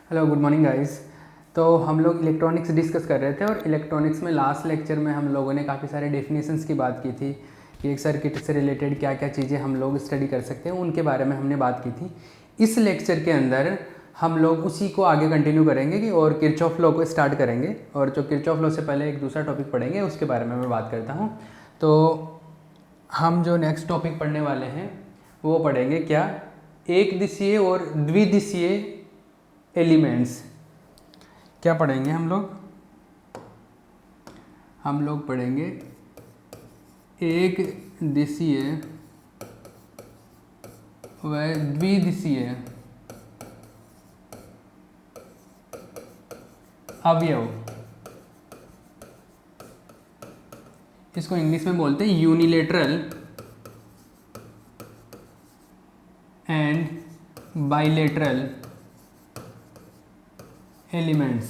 Hello good morning guys. तो हम लोग इलेक्ट्रॉनिक्स डिस्कस कर रहे थे और इलेक्ट्रॉनिक्स में लास्ट लेक्चर में हम लोगों ने काफ़ी सारे डेफिनेशंस की बात की थी कि एक सर्किट से रिलेटेड क्या क्या चीज़ें हम लोग स्टडी कर सकते हैं, उनके बारे में हमने बात की थी। इस लेक्चर के अंदर हम लोग उसी को आगे कंटिन्यू करेंगे कि और किरचॉफ लॉ को स्टार्ट करेंगे, और जो किरचॉफ लॉ से पहले एक दूसरा टॉपिक पढ़ेंगे उसके बारे में मैं बात करता हूँ। तो हम जो नेक्स्ट टॉपिक पढ़ने वाले हैं वो पढ़ेंगे क्या, एक दिशीय और द्विदिशीय एलिमेंट्स। क्या पढ़ेंगे हम लोग पढ़ेंगे एक दिशीय व द्विदिशीय अवयव। इसको इंग्लिश में बोलते हैं यूनिलेटरल एंड बाइलेटरल एलिमेंट्स।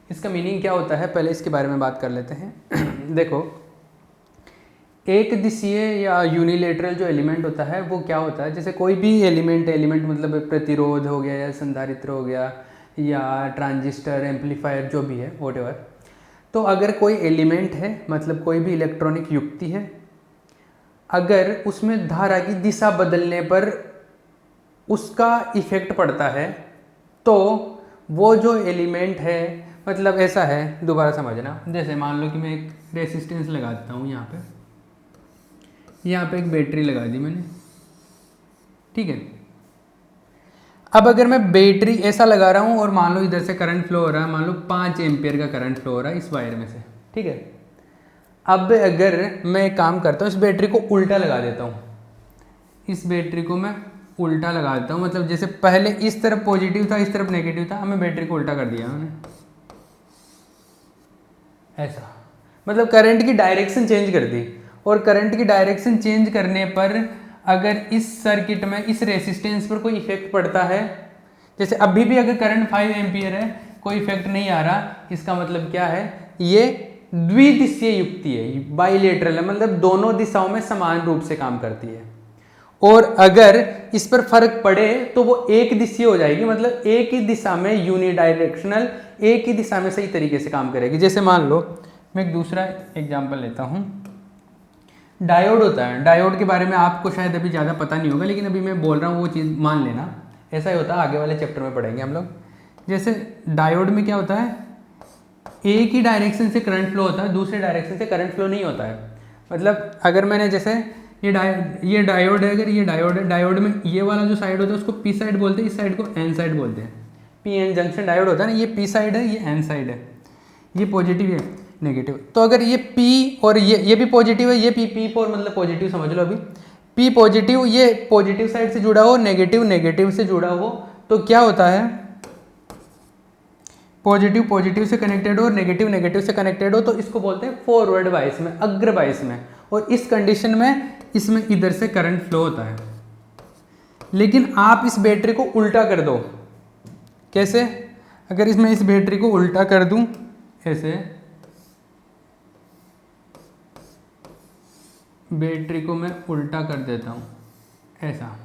इसका मीनिंग क्या होता है, पहले इसके बारे में बात कर लेते हैं। देखो, एक दिशीय या यूनिलेटरल जो एलिमेंट होता है वो क्या होता है, जैसे कोई भी एलिमेंट मतलब प्रतिरोध हो गया या संधारित्र हो गया या ट्रांजिस्टर, एम्पलीफायर, जो भी है व्हाटएवर। तो अगर कोई एलिमेंट है, मतलब कोई भी इलेक्ट्रॉनिक युक्ति है, अगर उसमें धारा की दिशा बदलने पर उसका इफेक्ट पड़ता है तो वो जो एलिमेंट है, मतलब ऐसा है, दोबारा समझना। जैसे मान लो कि मैं एक रेसिस्टेंस लगा देता हूँ, यहाँ पे एक बैटरी लगा दी मैंने, ठीक है। अब अगर मैं बैटरी ऐसा लगा रहा हूँ और मान लो इधर से करंट फ्लो हो रहा है, मान लो 5 एम्पियर का करंट फ्लो हो रहा है इस वायर में से, ठीक है। अब अगर मैं एक काम करता हूँ, इस बैटरी को उल्टा लगा देता हूँ, इस बैटरी को मैं उल्टा लगा देता हूँ, मतलब जैसे पहले इस तरफ पॉजिटिव था, इस तरफ नेगेटिव था, हमें बैटरी को उल्टा कर दिया मैंने, ऐसा, मतलब करंट की डायरेक्शन चेंज कर दी। और करंट की डायरेक्शन चेंज करने पर अगर इस सर्किट में इस रेसिस्टेंस पर कोई इफेक्ट पड़ता है, जैसे अभी भी अगर करंट 5 एम्पियर है, कोई इफेक्ट नहीं आ रहा, इसका मतलब क्या है, ये द्विदिशीय युक्ति है, बाइलेटरल है, मतलब दोनों दिशाओं में समान रूप से काम करती है। और अगर इस पर फर्क पड़े तो वो एक दिशीय हो जाएगी, मतलब एक ही दिशा में, यूनिडायरेक्शनल, एक ही दिशा में सही तरीके से काम करेगी। जैसे मान लो मैं एक दूसरा एग्जांपल लेता हूँ, डायोड होता है। डायोड के बारे में आपको शायद अभी ज़्यादा पता नहीं होगा, लेकिन अभी मैं बोल रहा हूँ वो चीज़ मान लेना, ऐसा ही होता है, आगे वाले चैप्टर में पढ़ेंगे हम लोग। जैसे डायोड में क्या होता है, एक ही डायरेक्शन से करंट फ्लो होता है, दूसरे डायरेक्शन से करंट फ्लो नहीं होता है। मतलब अगर मैंने जैसे ये डायोड है, अगर ये डायोड है, डायोड में ये वाला जो साइड होता है उसको पी साइड बोलते हैं, इस साइड को एन साइड बोलते हैं। पी एन जंक्शन डायोड होता है ना, ये पी साइड है, ये एन साइड है, ये पॉजिटिव है, नेगेटिव। तो अगर ये पी और ये भी पॉजिटिव है, ये पी फोर मतलब पॉजिटिव समझ लो, अभी पी पॉजिटिव, ये पॉजिटिव साइड से जुड़ा हो, नेगेटिव नेगेटिव से जुड़ा हो, तो क्या होता है, पॉजिटिव पॉजिटिव से कनेक्टेड हो और नेगेटिव नेगेटिव से कनेक्टेड हो, तो इसको बोलते हैं फॉरवर्ड बाइस में, अग्र बाइस में। और इस कंडीशन में इसमें इधर से करंट फ्लो होता है। लेकिन आप इस बैटरी को उल्टा कर दो, कैसे, अगर इसमें इस बैटरी को उल्टा कर दूं ऐसे, बैटरी को मैं उल्टा कर देता हूं ऐसा,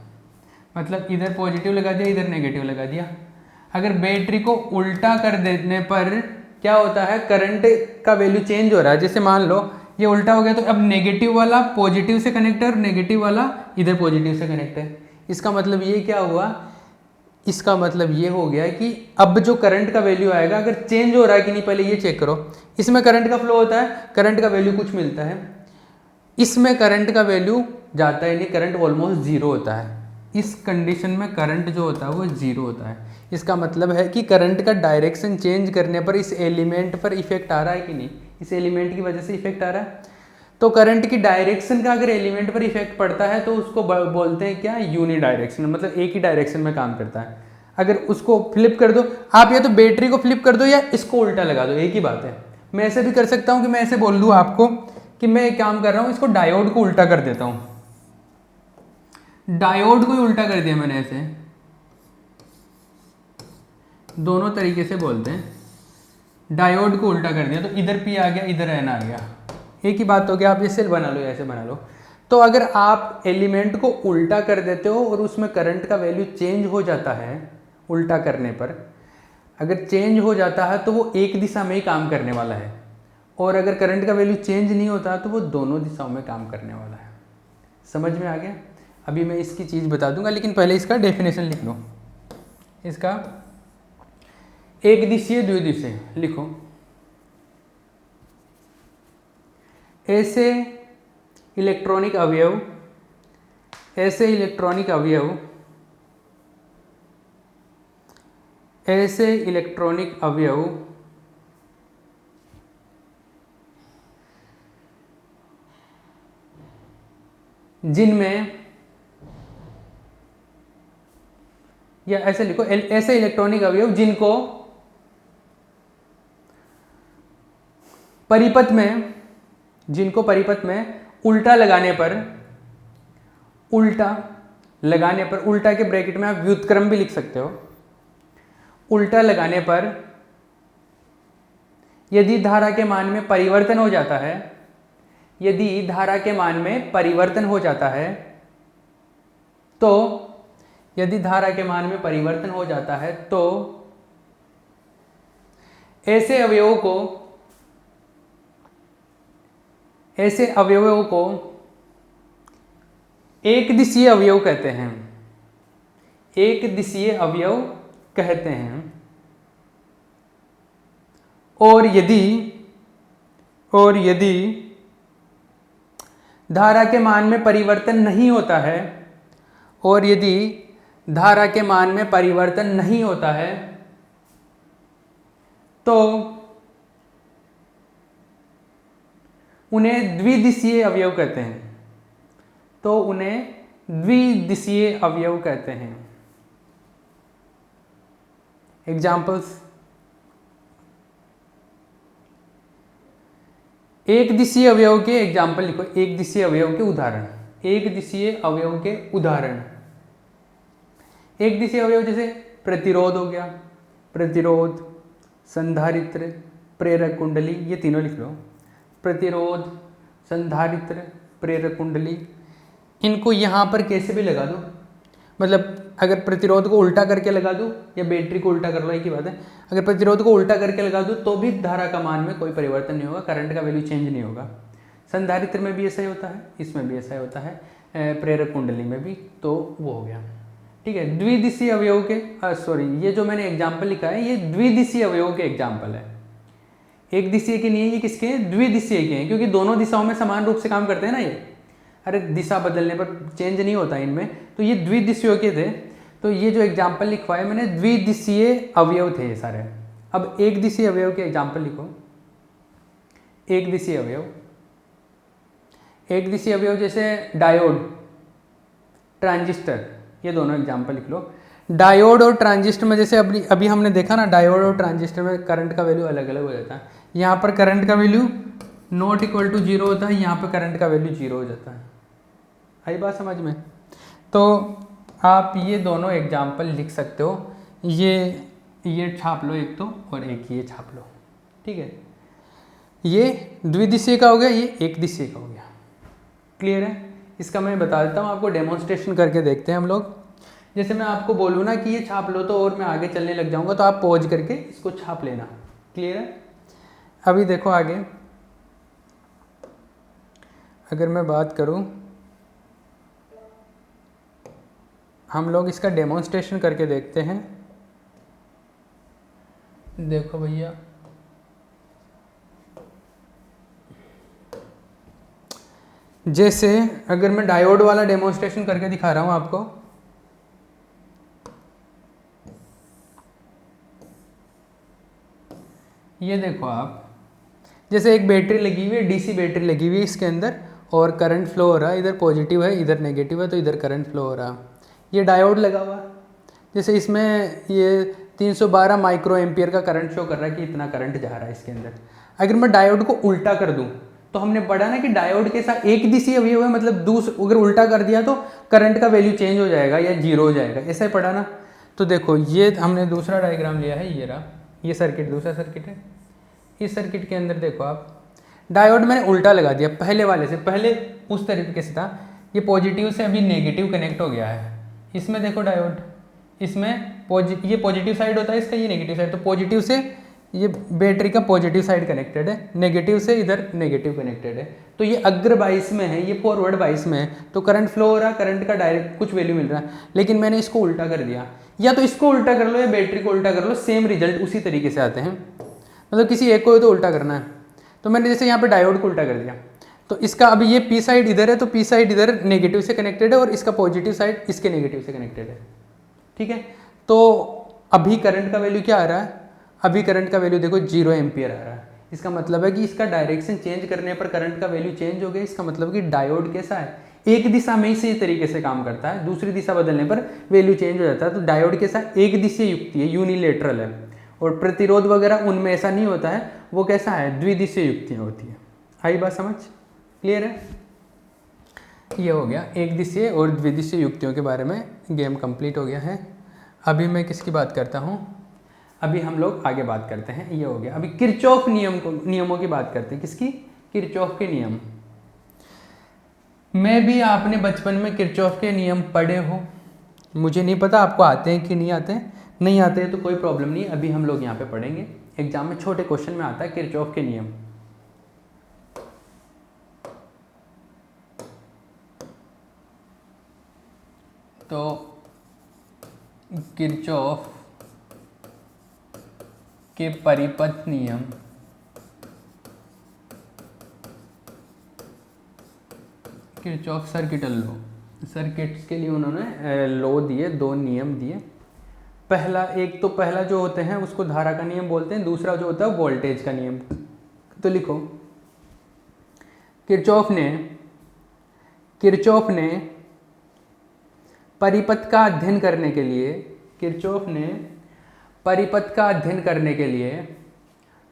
मतलब इधर पॉजिटिव लगा दिया, इधर नेगेटिव लगा दिया। अगर बैटरी को उल्टा कर देने पर क्या होता है, करंट का वैल्यू चेंज हो रहा है। जैसे मान लो ये उल्टा हो गया, तो अब नेगेटिव वाला पॉजिटिव से कनेक्ट है और नेगेटिव वाला इधर पॉजिटिव से कनेक्ट है। इसका मतलब ये क्या हुआ, इसका मतलब ये हो गया कि अब जो करंट का वैल्यू आएगा, अगर चेंज हो रहा है कि नहीं, पहले ये चेक करो। इसमें करंट का फ्लो होता है, करंट का वैल्यू कुछ मिलता है, इसमें करंट का वैल्यू जाता है नहीं, करंट ऑलमोस्ट जीरो होता है। इस कंडीशन में करंट जो होता है वो जीरो होता है। इसका मतलब है कि करंट का डायरेक्शन चेंज करने पर इस एलिमेंट पर इफेक्ट आ रहा है कि नहीं, इस एलिमेंट की वजह से इफेक्ट आ रहा है। तो करंट की डायरेक्शन का अगर एलिमेंट पर इफेक्ट पड़ता है तो उसको बोलते हैं क्या, यूनिडायरेक्शनल, मतलब एक ही डायरेक्शन में काम करता है। अगर उसको फ्लिप कर दो आप, या तो बैटरी को फ्लिप कर दो या इसको उल्टा लगा दो, एक ही बात है। मैं ऐसे भी कर सकता हूँ कि मैं ऐसे बोल दूँ आपको कि मैं एक काम कर रहा हूँ, इसको डायोड को उल्टा कर देता हूँ, डायोड को ही उल्टा कर दिया मैंने, ऐसे दोनों तरीके से बोलते हैं। डायोड को उल्टा कर दिया तो इधर पी आ गया, इधर एन आ गया, एक ही बात हो गया। आप ये सेल बना लो या ऐसे बना लो। तो अगर आप एलिमेंट को उल्टा कर देते हो और उसमें करंट का वैल्यू चेंज हो जाता है, उल्टा करने पर अगर चेंज हो जाता है तो वो एक दिशा में ही काम करने वाला है, और अगर करंट का वैल्यू चेंज नहीं होता तो वो दोनों दिशाओं में काम करने वाला है। समझ में आ गया? अभी मैं इसकी चीज़ बता दूंगा, लेकिन पहले इसका डेफिनेशन लिख लो। इसका एक दिशीय द्विदिशीय लिखो। ऐसे इलेक्ट्रॉनिक अवयव ऐसे इलेक्ट्रॉनिक अवयव जिनमें, या ऐसे लिखो, ऐसे इलेक्ट्रॉनिक अवयव जिनको परिपथ में उल्टा लगाने पर, उल्टा के ब्रैकेट में आप व्युत्क्रम भी लिख सकते हो, उल्टा लगाने पर यदि धारा के मान में परिवर्तन हो जाता है, तो ऐसे अवयवों को एक दिशीय अवयव कहते हैं। और यदि धारा के मान में परिवर्तन नहीं होता है, तो उन्हें द्विदिशीय अवयव कहते हैं। एग्जाम्पल्स, एक दिशीय अवयव के एग्जाम्पल लिखो, एक दिशीय अवयव के उदाहरण। एक दिशीय अवयव जैसे प्रतिरोध हो गया, प्रतिरोध, संधारित्र, प्रेरक कुंडली, ये तीनों लिख लो। प्रतिरोध, संधारित्र, प्रेरक कुंडली, इनको यहाँ पर कैसे भी लगा दो, मतलब अगर प्रतिरोध को उल्टा करके लगा दूँ या बैटरी को उल्टा कर लो, एक ही बात है। अगर प्रतिरोध को उल्टा करके लगा दूँ तो भी धारा का मान में कोई परिवर्तन नहीं होगा, करंट का वैल्यू चेंज नहीं होगा। संधारित्र में भी ऐसा ही होता है, इसमें भी ऐसा ही होता है, प्रेरक कुंडली में भी। तो वो हो गया, ठीक है। द्विदिशीय अवयव के ये जो मैंने एग्जाम्पल लिखा है ये द्विदिशीय अवयव के एग्जाम्पल है। एक दिशीय के नहीं है, ये किसके हैं? द्विदिशीय के हैं, क्योंकि दोनों दिशाओं में समान रूप से काम करते हैं ना ये। अरे दिशा बदलने पर चेंज नहीं होता इनमें, तो ये द्विदिशीय के थे। तो ये जो एग्जाम्पल लिखवाए मैंने द्विदिशीय अवयव थे ये सारे। अब एक दिशीय अवयव के एग्जाम्पल लिखो। एक दिशीय अवयव जैसे डायोड, ट्रांजिस्टर, ये दोनों एग्जाम्पल लिख लो। डायोड और ट्रांजिस्टर में जैसे अभी हमने देखा ना, डायोड और ट्रांजिस्टर में करंट का वैल्यू अलग अलग हो जाता है। यहाँ पर करंट का वैल्यू नॉट इक्वल टू 0 होता है, यहाँ पर करंट का वैल्यू 0 हो जाता है। आई बात समझ में? तो आप ये दोनों एग्जाम्पल लिख सकते हो। ये छाप लो एक तो, और एक ये छाप लो, ठीक है। ये द्विदिशीय का हो गया, ये एक दिशीय का हो गया। क्लियर है? इसका मैं बता देता हूँ आपको, डेमोन्स्ट्रेशन करके देखते हैं हम लोग। जैसे मैं आपको बोलूँ ना कि ये छाप लो, तो और मैं आगे चलने लग जाऊँगा, तो आप पॉज करके इसको छाप लेना। क्लियर है? अभी देखो आगे, अगर मैं बात करूँ, हम लोग इसका डेमोन्स्ट्रेशन करके देखते हैं। देखो भैया, जैसे अगर मैं डायोड वाला डेमोन्स्ट्रेशन करके दिखा रहा हूँ आपको, ये देखो आप, जैसे एक बैटरी लगी हुई है, डीसी बैटरी लगी हुई है इसके अंदर, और करंट फ्लो हो रहा है, इधर पॉजिटिव है इधर नेगेटिव है, तो इधर करंट फ्लो हो रहा है। ये डायोड लगा हुआ है, जैसे इसमें ये 312 माइक्रो एम्पियर का करंट शो कर रहा है कि इतना करंट जा रहा है इसके अंदर। अगर मैं डायोड को उल्टा कर दूं, तो हमने पढ़ा ना कि डायोड के साथ एक दिशीय अवयव है, मतलब अगर उल्टा कर दिया तो करंट का वैल्यू चेंज हो जाएगा या 0 हो जाएगा, ऐसा ही पढ़ा ना। तो देखो ये हमने दूसरा डायग्राम लिया है, ये रहा, ये सर्किट दूसरा सर्किट है। इस सर्किट के अंदर देखो आप, डायोड मैंने उल्टा लगा दिया पहले वाले से, पहले उस तरीके से था। ये पॉजिटिव से अभी नेगेटिव कनेक्ट हो गया है। इसमें देखो डायोड, इसमें ये पॉजिटिव साइड होता है इसका, ये नेगेटिव साइड। तो पॉजिटिव से ये बैटरी का पॉजिटिव साइड कनेक्टेड है, नेगेटिव से इधर नेगेटिव कनेक्टेड है। तो ये अग्र 22 में है, ये फॉरवर्ड 22 में है, तो करंट फ्लो हो रहा है, करंट का डायरेक्ट कुछ वैल्यू मिल रहा है। लेकिन मैंने इसको उल्टा कर दिया, या तो इसको उल्टा कर लो या बैटरी को उल्टा कर लो, सेम रिजल्ट उसी तरीके से आते हैं। मतलब किसी एक को तो उल्टा करना है। तो मैंने जैसे यहाँ पे डायोड को उल्टा कर दिया, तो इसका अभी ये पी साइड इधर है, तो पी साइड इधर नेगेटिव से कनेक्टेड है और इसका पॉजिटिव साइड इसके नेगेटिव से कनेक्टेड है। ठीक है, तो अभी करंट का वैल्यू क्या आ रहा है? अभी करंट का वैल्यू देखो 0 एम्पियर आ रहा है। इसका मतलब है कि इसका डायरेक्शन चेंज करने पर करंट का वैल्यू चेंज हो गया। इसका मतलब कि डायोड कैसा है, एक दिशा में ही सही तरीके से काम करता है, दूसरी दिशा बदलने पर वैल्यू चेंज हो जाता है। तो डायोड कैसा, एक दिशीय युक्ति है, यूनिलेटरल है। और प्रतिरोध वगैरह उनमें ऐसा नहीं होता है, वो कैसा है, द्विदिशीय युक्तियाँ होती है। आई बात समझ, क्लियर है? ये हो गया एक दिशीय और द्विदिशीय युक्तियों के बारे में, गेम कंप्लीट हो गया है। अभी मैं किसकी बात करता हूँ, अभी हम लोग आगे बात करते हैं। ये हो गया, अभी किरचॉफ नियमों की बात करते हैं। किसकी? किरचॉफ के नियम। मैं भी आपने बचपन में किरचॉफ के नियम पढ़े हो, मुझे नहीं पता आपको आते हैं कि नहीं आते हैं। नहीं आते हैं तो कोई प्रॉब्लम नहीं, अभी हम लोग यहाँ पे पढ़ेंगे। एग्जाम में छोटे क्वेश्चन में आता है किरचॉफ के नियम। तो किरचॉफ के परिपथ नियम, किरचॉफ सर्किटल लॉ, सर्किट्स के लिए उन्होंने लॉ दिए, दो नियम दिए। पहला जो होते हैं उसको धारा का नियम बोलते हैं, दूसरा जो होता है वोल्टेज का नियम। तो लिखो, किरचॉफ ने परिपथ का अध्ययन करने के लिए, किरचॉफ ने परिपथ का अध्ययन करने के लिए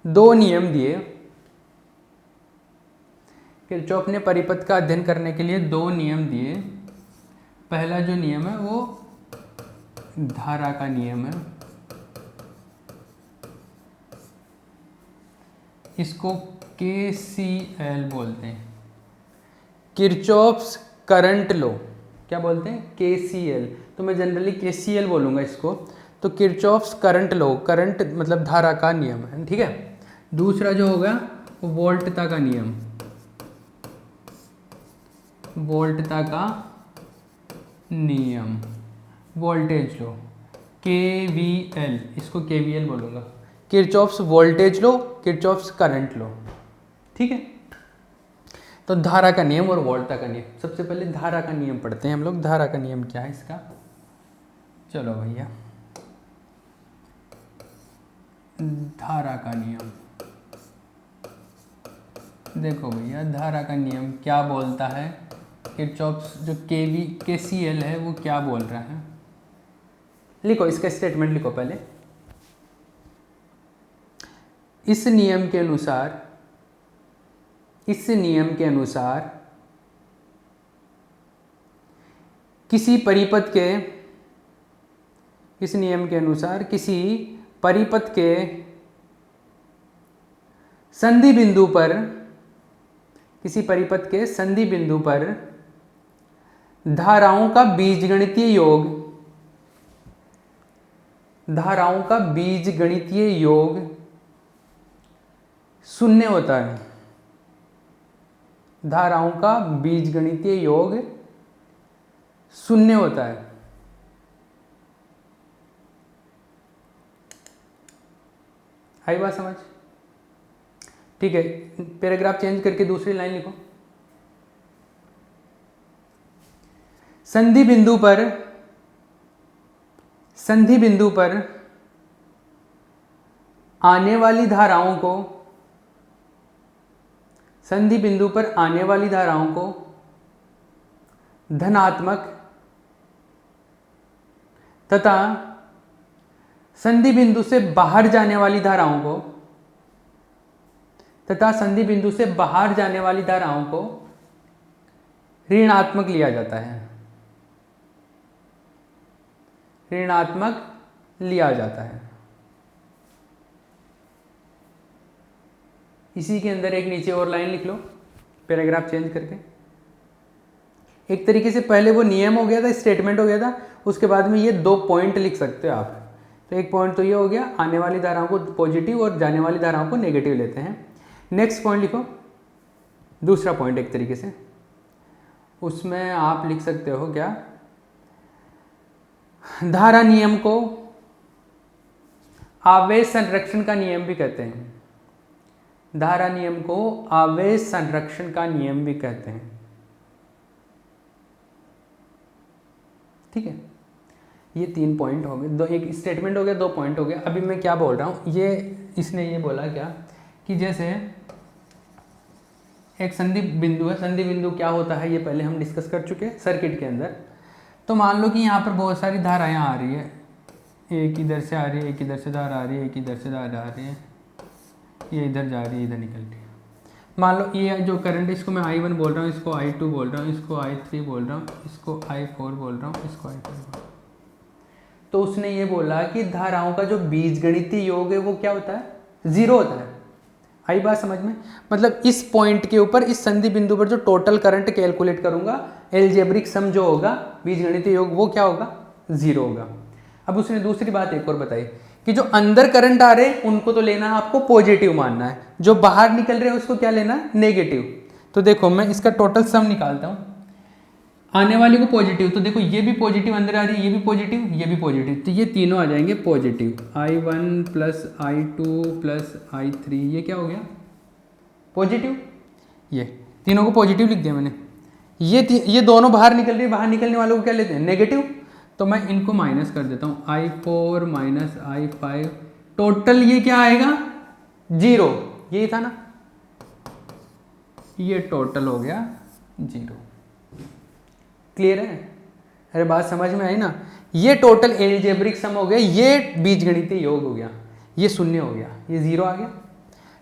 दो नियम दिए। किरचॉफ ने परिपथ का अध्ययन करने के लिए दो नियम दिए। पहला जो नियम है वो धारा का नियम है, इसको KCL बोलते हैं, किरचॉफ्स करंट लॉ। क्या बोलते हैं? KCL। तो मैं जनरली KCL बोलूँगा इसको। तो किरचॉफ्स करंट लॉ, करंट मतलब धारा का नियम है, ठीक है। दूसरा जो होगा वो वोल्टता का नियम, वोल्टता का नियम, वोल्टेज लॉ, KVL, इसको KVL बोलूँगा, Kirchhoff's voltage law, Kirchhoff's current law, ठीक है। तो धारा का नियम और वोल्टता का नियम। सबसे पहले धारा का नियम पढ़ते हैं हम लोग। धारा का नियम क्या है इसका, चलो भैया, धारा का नियम देखो भैया, धारा का नियम क्या बोलता है, किरचॉफ्स जो KCL है वो क्या बोल रहा है। लिखो, इसका स्टेटमेंट लिखो पहले। इस नियम के अनुसार, इस नियम के अनुसार किसी परिपथ के, इस नियम के अनुसार किसी परिपथ के संधि बिंदु पर, किसी परिपथ के संधि बिंदु पर धाराओं का बीजगणितीय योग, धाराओं का बीजगणितीय योग शून्य होता है। धाराओं का बीजगणितीय योग शून्य होता है। आई बात समझ, ठीक है। पैराग्राफ चेंज करके दूसरी लाइन लिखो। संधि बिंदु पर, संधि बिंदु पर आने वाली धाराओं को, संधि बिंदु पर आने वाली धाराओं को धनात्मक तथा संधि बिंदु से बाहर जाने वाली धाराओं को, तथा संधि बिंदु से बाहर जाने वाली धाराओं को ऋणात्मक लिया जाता है, ऋणात्मक लिया जाता है। इसी के अंदर एक नीचे और लाइन लिख लो, पैराग्राफ चेंज करके। एक तरीके से पहले वो नियम हो गया था, स्टेटमेंट हो गया था, उसके बाद में ये 2 पॉइंट लिख सकते हो आप। तो एक पॉइंट तो ये हो गया, आने वाली धाराओं को पॉजिटिव और जाने वाली धाराओं को नेगेटिव लेते हैं। नेक्स्ट पॉइंट लिखो, दूसरा पॉइंट एक तरीके से, उसमें आप लिख सकते हो क्या, धारा नियम को आवेश संरक्षण का नियम भी कहते हैं। धारा नियम को आवेश संरक्षण का नियम भी कहते हैं। ठीक है, ये 3 पॉइंट हो गए, दो, एक स्टेटमेंट हो गया, 2 पॉइंट हो गया। अभी मैं क्या बोल रहा हूँ, ये इसने ये बोला क्या कि जैसे एक संधि बिंदु है, संधि बिंदु क्या होता है ये पहले हम डिस्कस कर चुके हैं सर्किट के अंदर। तो मान लो कि यहाँ पर बहुत सारी धाराएं आ रही है, एक इधर से आ रही है, एक इधर से धारा आ रही है, एक इधर से धारा आ रही है, ये इधर जा रही है, इधर निकल रही है। मान लो ये जो करंट, इसको मैं I1 बोल रहा हूँ, इसको I2 बोल रहा हूँ, इसको I3 बोल रहा हूँ, इसको I4 बोल रहा हूँ, इसको I5 बोल रहा हूँ। तो उसने ये बोला कि धाराओं का जो बीजगणितीय योग है वो क्या होता है, 0 होता है। आई बात समझ में? मतलब इस पॉइंट के ऊपर, इस संधि बिंदु पर जो टोटल करंट कैलकुलेट करूंगा, एलजेब्रिक सम जो होगा, बीजगणितीय योग, वो क्या होगा, 0 होगा। अब उसने दूसरी बात एक और बताई कि जो अंदर करंट आ रहे हैं उनको तो लेना है आपको पॉजिटिव मानना है, जो बाहर निकल रहे हैं उसको क्या लेना है, नेगेटिव। तो देखो मैं इसका टोटल सम निकालता हूँ, आने वाली को पॉजिटिव, तो देखो ये भी पॉजिटिव अंदर आ रही है, ये भी पॉजिटिव, ये भी पॉजिटिव, तो ये तीनों आ जाएंगे positive. I1 plus I2 plus I3, ये क्या हो गया, पॉजिटिव। ये तीनों को पॉजिटिव लिख दिया मैंने। ये दोनों बाहर निकल रही है, बाहर निकलने वालों को क्या लेते हैं, नेगेटिव। तो मैं इनको माइनस कर देता हूँ, I4 माइनस I5, टोटल ये क्या आएगा, 0, यही था ना, ये टोटल हो गया 0। क्लियर है? अरे बात समझ में आई ना? ये टोटल एलजेब्रिक सम हो गया, ये बीजगणितीय योग हो गया, ये शून्य हो गया, ये 0 आ गया।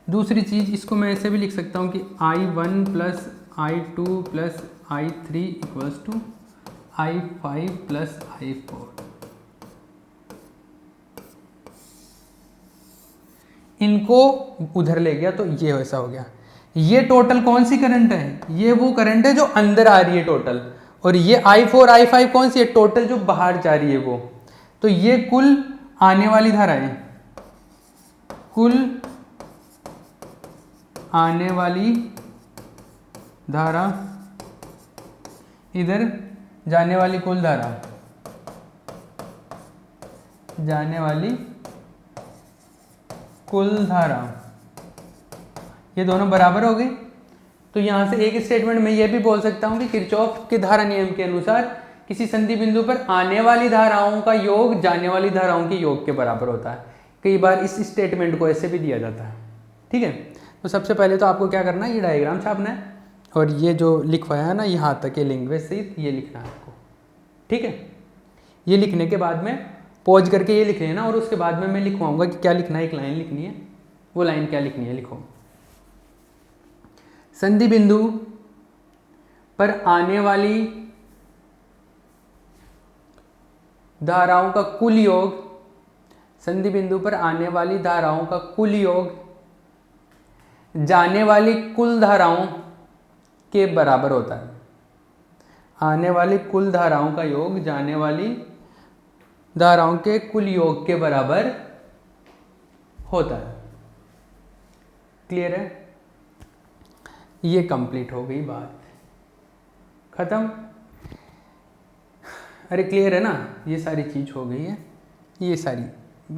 दूसरी चीज, इसको मैं ऐसे भी लिख सकता हूँ कि I1 plus I2 plus I3 equals to I5 plus I4। इनको उधर ले गया तो ये वैसा हो गया। ये टोटल कौन सी करंट है, ये वो करंट है जो अंदर आ रही है टोटल, और ये I4 I5 कौन सी है, टोटल जो बाहर जा रही है वो। तो ये कुल आने वाली धारा है, कुल आने वाली धारा, इधर जाने वाली कुल धारा, जाने वाली कुल धारा, ये दोनों बराबर हो गई। तो यहां से एक स्टेटमेंट में ये भी बोल सकता हूं कि किरचॉफ के धारा नियम के अनुसार किसी संधि बिंदु पर आने वाली धाराओं का योग जाने वाली धाराओं के योग के बराबर होता है। कई बार इस स्टेटमेंट को ऐसे भी दिया जाता है। ठीक है, तो सबसे पहले तो आपको क्या करना है, ये डायग्राम छापना है, और ये जो लिखवाया है ना यहाँ तक ये लैंग्वेज सहित ये लिखना है आपको। ठीक है, ये लिखने के बाद में पॉज करके ये लिख लेना, और उसके बाद में मैं लिखवाऊंगा कि क्या लिखना है, एक लाइन लिखनी है, वो लाइन क्या लिखनी है लिखो। संधि बिंदु पर आने वाली धाराओं का कुल योग, संधि बिंदु पर आने वाली धाराओं का कुल योग जाने वाली कुल धाराओं के बराबर होता है। आने वाली कुल धाराओं का योग जाने वाली धाराओं के कुल योग के बराबर होता है। क्लियर है? ये कंप्लीट हो गई बात, खत्म। अरे क्लियर है ना, ये सारी चीज हो गई है, ये सारी,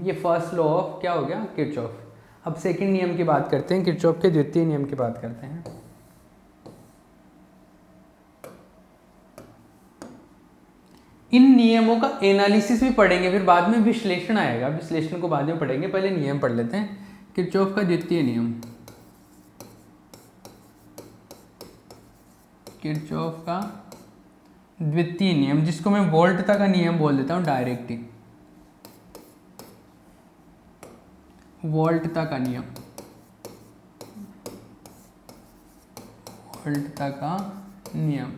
ये फर्स्ट लॉ ऑफ क्या हो गया, किरचॉफ। अब सेकंड नियम की बात करते हैं, किरचॉफ के द्वितीय नियम की बात करते हैं। इन नियमों का एनालिसिस भी पढ़ेंगे, फिर बाद में विश्लेषण आएगा, विश्लेषण को बाद में पढ़ेंगे, पहले नियम पढ़ लेते हैं। किरचॉफ का द्वितीय नियम, किरचॉफ का द्वितीय नियम, जिसको मैं वोल्टता का नियम बोल देता हूं, डायरेक्टली वोल्टता का नियम, वोल्टता का नियम,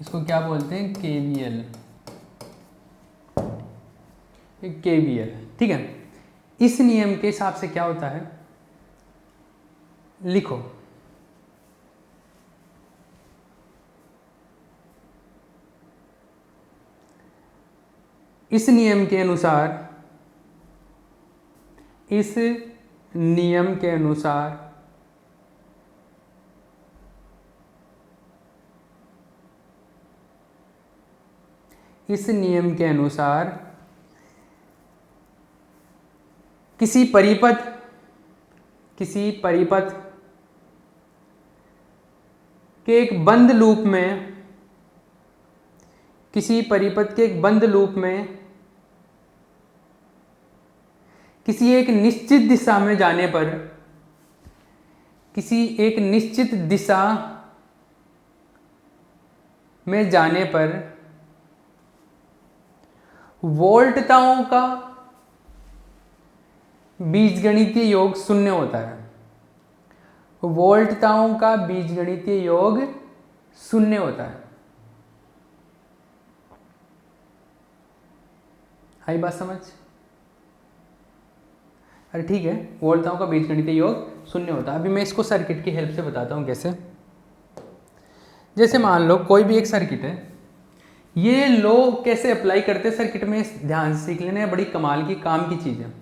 इसको क्या बोलते हैं, केवीएल, केवीएल। ठीक है, इस नियम के हिसाब से क्या होता है, लिखो, इस नियम के अनुसार इस नियम के अनुसार इस नियम के अनुसार किसी परिपथ के एक बंद लूप में किसी परिपथ के एक बंद लूप में किसी एक निश्चित दिशा में जाने पर किसी एक निश्चित दिशा में जाने पर वोल्टताओं का बीजगणितीय योग शून्य होता है। वोल्टताओं का बीजगणितीय योग शून्य होता है। आई बात समझ? अरे ठीक है, वोल्टताओं का बीजगणितीय योग शून्य होता है। अभी मैं इसको सर्किट की हेल्प से बताता हूँ कैसे। जैसे मान लो कोई भी एक सर्किट है, ये लो कैसे अप्लाई करते हैं सर्किट में, ध्यान से सीख लेना है, बड़ी कमाल की काम की चीज है।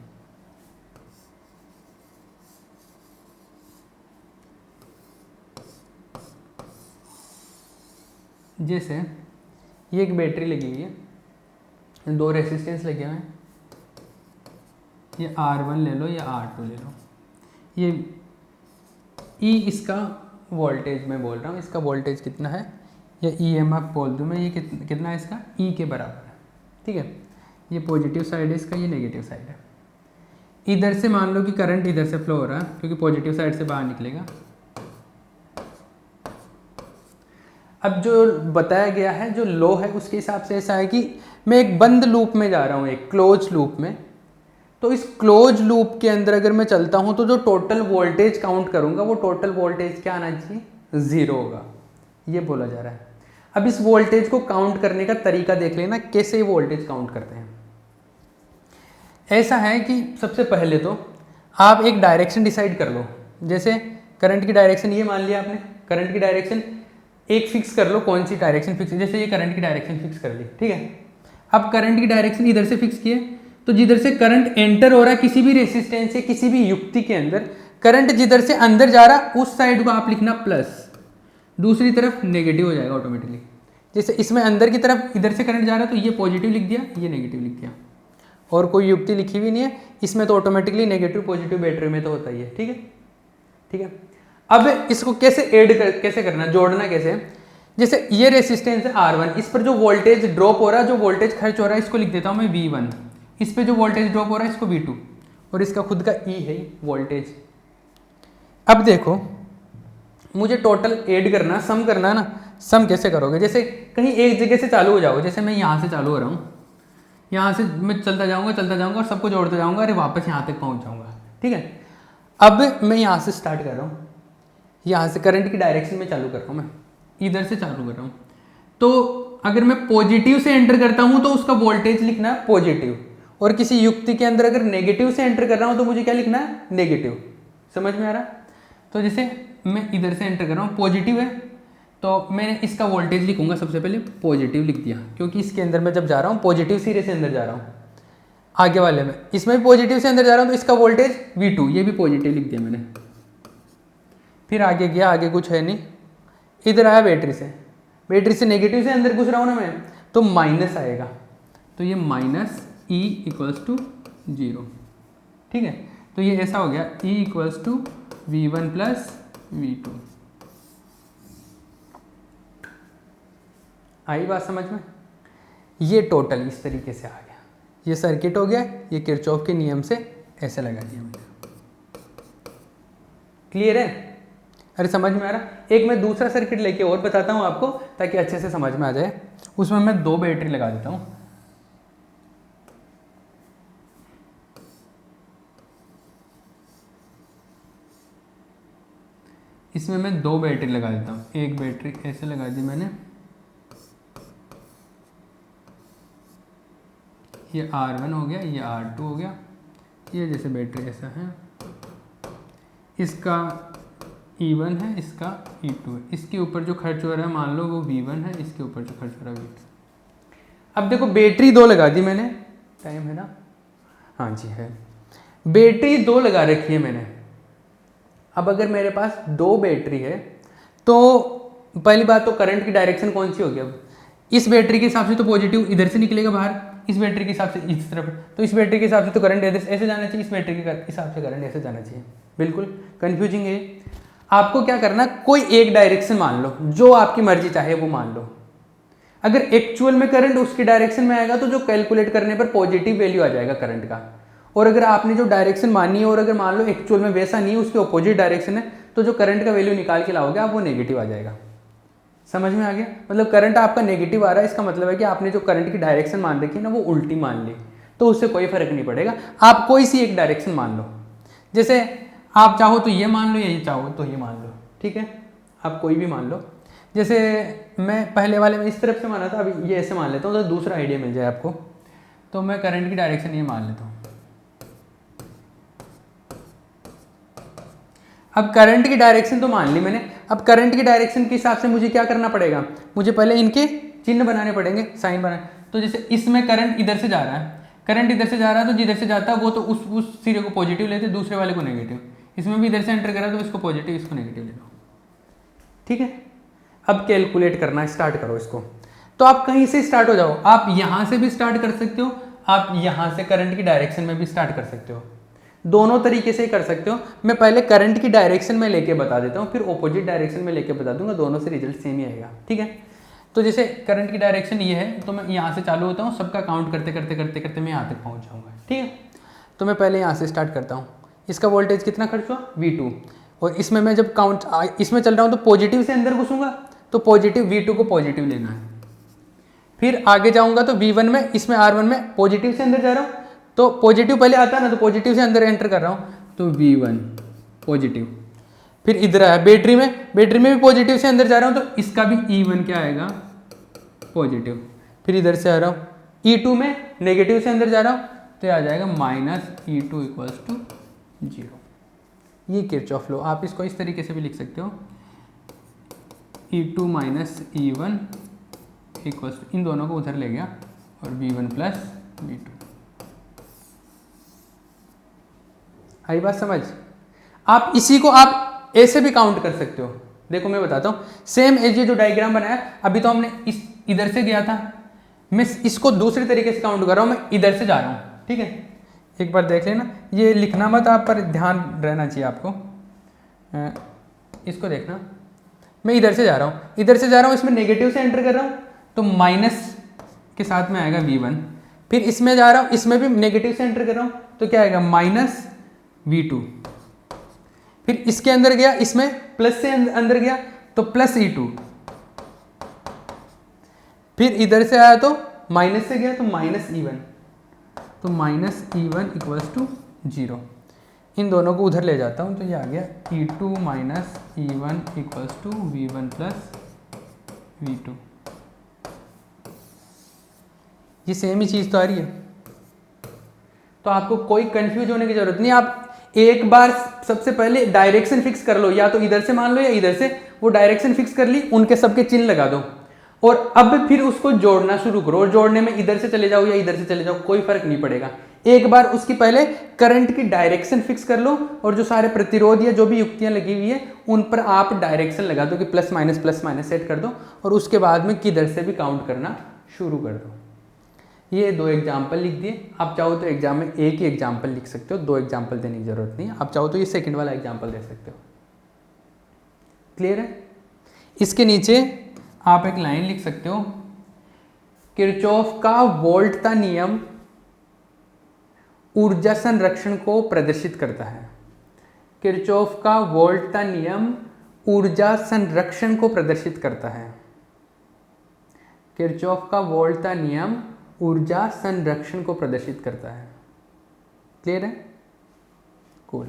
जैसे ये एक बैटरी लगी हुई है, दो रेसिस्टेंस लगे हुए हैं, ये R1 ले लो या R2 ले लो, ये E इसका वोल्टेज मैं बोल रहा हूँ, इसका वोल्टेज कितना है, या EMF बोल दूँ मैं, ये कितना है इसका, E के बराबर है। ठीक है, ये पॉजिटिव साइड है इसका, ये नेगेटिव साइड है। इधर से मान लो कि करंट इधर से फ्लो हो रहा है क्योंकि पॉजिटिव साइड से बाहर निकलेगा। अब जो बताया गया है, जो लो है उसके हिसाब से ऐसा है कि मैं एक बंद लूप में जा रहा हूँ, एक क्लोज लूप में। तो इस क्लोज लूप के अंदर अगर मैं चलता हूँ तो जो टोटल वोल्टेज काउंट करूँगा वो टोटल वोल्टेज क्या आना चाहिए, 0 होगा, ये बोला जा रहा है। अब इस वोल्टेज को काउंट करने का तरीका देख लेना, कैसे वोल्टेज काउंट करते हैं। ऐसा है कि सबसे पहले तो आप एक डायरेक्शन डिसाइड कर लो। जैसे करंट की डायरेक्शन ये मान लिया आपने, करंट की डायरेक्शन एक फिक्स कर लो, कौन सी डायरेक्शन फिक्स है। जैसे ये करंट की डायरेक्शन फिक्स कर ली, ठीक है। अब करंट की डायरेक्शन इधर से फिक्स किए, तो जिधर से करंट एंटर हो रहा है किसी भी रेसिस्टेंस से किसी भी युक्ति के अंदर, करंट जिधर से अंदर जा रहा उस साइड को आप लिखना प्लस, दूसरी तरफ नेगेटिव हो जाएगा ऑटोमेटिकली। जैसे इसमें अंदर की तरफ इधर से करंट जा रहा है तो ये पॉजिटिव लिख दिया, ये नेगेटिव लिख दिया, और कोई युक्ति लिखी हुई नहीं है इसमें, तो ऑटोमेटिकली नेगेटिव पॉजिटिव बैटरी में तो होता ही है। ठीक है, ठीक है। अब इसको कैसे कैसे करना, जोड़ना कैसे। जैसे ये रेसिस्टेंस है R1, इस पर जो वोल्टेज ड्रॉप हो रहा है, जो वोल्टेज खर्च हो रहा है, इसको लिख देता हूँ मैं V1। इस पे जो वोल्टेज ड्रॉप हो रहा है इसको V2, और इसका खुद का E है वोल्टेज। अब देखो मुझे टोटल ऐड करना, सम करना ना। सम कैसे करोगे, जैसे कहीं एक जगह से चालू हो जाओ, जैसे मैं यहाँ से चालू हो रहा हूँ, यहाँ से मैं चलता जाऊँगा और सबको जोड़ता जाऊँगा, अरे वापस यहाँ तक पहुँच जाऊँगा। ठीक है, अब मैं यहाँ से स्टार्ट कर रहा हूँ, यहाँ से करंट की डायरेक्शन में चालू कर रहा हूँ, मैं इधर से चालू कर रहा हूँ। तो अगर मैं पॉजिटिव से एंटर करता हूँ तो उसका वोल्टेज लिखना है पॉजिटिव, और किसी युक्ति के अंदर अगर नेगेटिव से एंटर कर रहा हूँ तो मुझे क्या लिखना है, नेगेटिव। समझ में आ रहा। तो जैसे मैं इधर से एंटर कर रहा हूँ, पॉजिटिव है तो मैंने इसका वोल्टेज लिखूंगा, सबसे पहले पॉजिटिव लिख दिया, क्योंकि इसके अंदर मैं जब जा रहा हूँ पॉजिटिव सिरे से अंदर जा रहा हूँ। आगे वाले में इसमें भी पॉजिटिव से अंदर जा रहा हूँ तो इसका वोल्टेज V2, ये भी पॉजिटिव लिख दिया मैंने। फिर आगे गया, आगे कुछ है नहीं, इधर आया बैटरी से नेगेटिव से अंदर घुस रहा हूँ ना मैं, तो माइनस आएगा, तो ये माइनस E = 0। ठीक है, तो ये ऐसा हो गया E = V1 + V2। आई बात समझ में। ये टोटल इस तरीके से आ गया, ये सर्किट हो गया, ये किरचॉफ के नियम से ऐसे लगा दिया मैंने। क्लियर है, अरे समझ में आ रहा। एक मैं दूसरा सर्किट लेके और बताता हूँ आपको, ताकि अच्छे से समझ में आ जाए। उसमें मैं 2 बैटरी लगा देता हूँ। इसमें मैं 2 बैटरी लगा देता हूँ, एक बैटरी ऐसे लगा दी मैंने, ये R1 हो गया, ये R2 हो गया, ये जैसे बैटरी ऐसा है, इसका E1 है, इसका E2 है। इसके ऊपर जो खर्च हो रहा है मान लो वो V1 है, इसके ऊपर जो खर्च हो रहा है V2। अब देखो बैटरी 2 लगा दी मैंने, टाइम है ना, हाँ जी है, बैटरी 2 लगा रखी है मैंने। अब अगर मेरे पास 2 बैटरी है तो पहली बात तो करंट की डायरेक्शन कौन सी होगी, अब इस बैटरी के हिसाब से तो पॉजिटिव इधर से निकलेगा बाहर, इस बैटरी के हिसाब से इस तरफ, तो इस बैटरी के हिसाब से तो करंट ऐसे जाना चाहिए, इस बैटरी के हिसाब से करंट ऐसे जाना चाहिए। बिल्कुल कंफ्यूजिंग है। आपको क्या करना, कोई एक डायरेक्शन मान लो, जो आपकी मर्जी चाहे वो मान लो। अगर एक्चुअल में करंट उसकी डायरेक्शन में आएगा तो जो कैलकुलेट करने पर पॉजिटिव वैल्यू आ जाएगा करंट का, और अगर आपने जो डायरेक्शन मानी है और अगर मान लो एक्चुअल में वैसा नहीं है, उसके ऑपोजिट डायरेक्शन है, तो जो करंट का वैल्यू निकाल के लाओगे आप वो नेगेटिव आ जाएगा। समझ में आ गया? मतलब करंट आपका नेगेटिव आ रहा है, इसका मतलब है कि आपने जो करंट की डायरेक्शन मान रखी है ना वो उल्टी मान ली, तो उससे कोई फर्क नहीं पड़ेगा। आप कोई सी एक डायरेक्शन मान लो, जैसे आप चाहो तो ये मान लो, या चाहो तो ये मान लो, ठीक है, आप कोई भी मान लो। जैसे मैं पहले वाले में इस तरफ से माना था, अभी ये ऐसे मान लेता हूँ तो दूसरा आइडिया मिल जाए आपको। तो मैं करंट की डायरेक्शन ये मान लेता हूँ। अब करंट की डायरेक्शन तो मान ली मैंने, अब करंट की डायरेक्शन के हिसाब से मुझे क्या करना पड़ेगा, मुझे पहले इनके चिन्ह बनाने पड़ेंगे, साइन बनाने। तो जैसे इसमें करंट इधर से जा रहा है, करंट इधर से जा रहा है, तो जिधर से जाता है वो तो उस सिरे को पॉजिटिव लेते, दूसरे वाले को नेगेटिव। इसमें भी इधर से एंटर करा तो इसको पॉजिटिव, इसको नेगेटिव ले लो, ठीक है। अब कैलकुलेट करना स्टार्ट करो इसको। तो आप कहीं से स्टार्ट हो जाओ, आप यहां से भी स्टार्ट कर सकते हो, आप यहां से करंट की डायरेक्शन में भी स्टार्ट कर सकते हो, दोनों तरीके से कर सकते हो। मैं पहले करंट की डायरेक्शन में लेके बता देता हूँ, फिर ऑपोजिट डायरेक्शन में लेके बता दूंगा, दोनों से रिजल्ट सेम ही आएगा, ठीक है। तो जैसे करंट की डायरेक्शन ये है, तो मैं यहाँ से चालू होता हूँ, सबका काउंट करते करते करते करते मैं यहाँ तक पहुँच जाऊँगा, ठीक है। तो मैं पहले यहाँ से स्टार्ट करता हूँ। इसका वोल्टेज कितना खर्च हुआ, V2, और इसमें मैं जब काउंट इसमें चल रहा हूँ तो पॉजिटिव से अंदर घुसूंगा, तो पॉजिटिव V2 को पॉजिटिव लेना है। फिर आगे जाऊंगा तो V1 में, इसमें R1 में पॉजिटिव से अंदर जा रहा हूँ, तो पॉजिटिव पहले आता है ना, तो पॉजिटिव से अंदर एंटर कर रहा हूँ, तो V1 पॉजिटिव। फिर इधर आया बैटरी में भी पॉजिटिव से अंदर जा रहा हूँ, तो इसका भी E1 क्या आएगा, पॉजिटिव। फिर इधर से आ रहा हूँ E2 में नेगेटिव से अंदर जा रहा हूँ, तो आ जाएगा -E2 = 0। ये किरचॉफ लॉ, आप इसको इस तरीके से भी लिख सकते हो, E2 - E1 = इन दोनों को उधर ले गया और V1 + V2। आई बात समझ? आप इसी को आप ऐसे भी काउंट कर सकते हो। देखो मैं बताता हूँ, सेम एज ये जो डायग्राम बनाया, अभी तो हमने इस इधर से गया था, मैं इसको दूसरे तरीके से काउंट कर रहा हूँ, मैं इधर से जा रहा हूँ, ठीक है। एक बार देख लेना, ये लिखना मत, आप पर ध्यान रहना चाहिए आपको। इसको देखना, मैं इधर से जा रहा हूँ, इसमें नेगेटिव से एंटर कर रहा हूँ, तो माइनस के साथ में आएगा V1। फिर इसमें जा रहा हूँ, इसमें भी नेगेटिव से एंटर कर रहा हूँ, तो क्या आएगा -V2। फिर इसके अंदर गया, इसमें प्लस से अंदर गया, तो +E2। फिर इधर से आया तो माइनस से गया, तो -E1, तो -E1 = 0। इन दोनों को उधर ले जाता हूँ, तो ये आ गया E2 - E1 = V1 + V2। ये सेम ही चीज़ तो आ रही है, तो आपको कोई कंफ्यूज होने की जरूरत नहीं। आप एक बार सबसे पहले डायरेक्शन फिक्स कर लो, या तो इधर से मान लो या इधर से, वो डायरेक्शन फिक्स कर ली, उनके सबके चिन्ह लगा दो, और अब फिर उसको जोड़ना शुरू करो, और जोड़ने में इधर से चले जाओ या इधर से चले जाओ, कोई फर्क नहीं पड़ेगा। एक बार उसकी पहले करंट की डायरेक्शन फिक्स कर लो, और जो सारे प्रतिरोध या जो भी युक्तियां लगी हुई है उन पर आप डायरेक्शन लगा दो कि प्लस माइनस सेट कर दो, और उसके बाद में किधर से भी काउंट करना शुरू कर दो। ये 2 एग्जाम्पल लिख दिए। आप चाहो तो एग्जाम में एक ही एग्जाम्पल लिख सकते हो, 2 एग्जाम्पल देने की जरूरत नहीं है। आप चाहो तो ये सेकंड वाला एग्जाम्पल दे सकते हो। क्लियर है? इसके नीचे आप एक लाइन लिख सकते हो, किरचॉफ का वोल्टता नियम ऊर्जा संरक्षण को प्रदर्शित करता है। किरचॉफ का वोल्टता नियम ऊर्जा संरक्षण को प्रदर्शित करता है। किरचॉफ का वोल्टता नियम ऊर्जा संरक्षण को प्रदर्शित करता है। क्लियर है? कूल।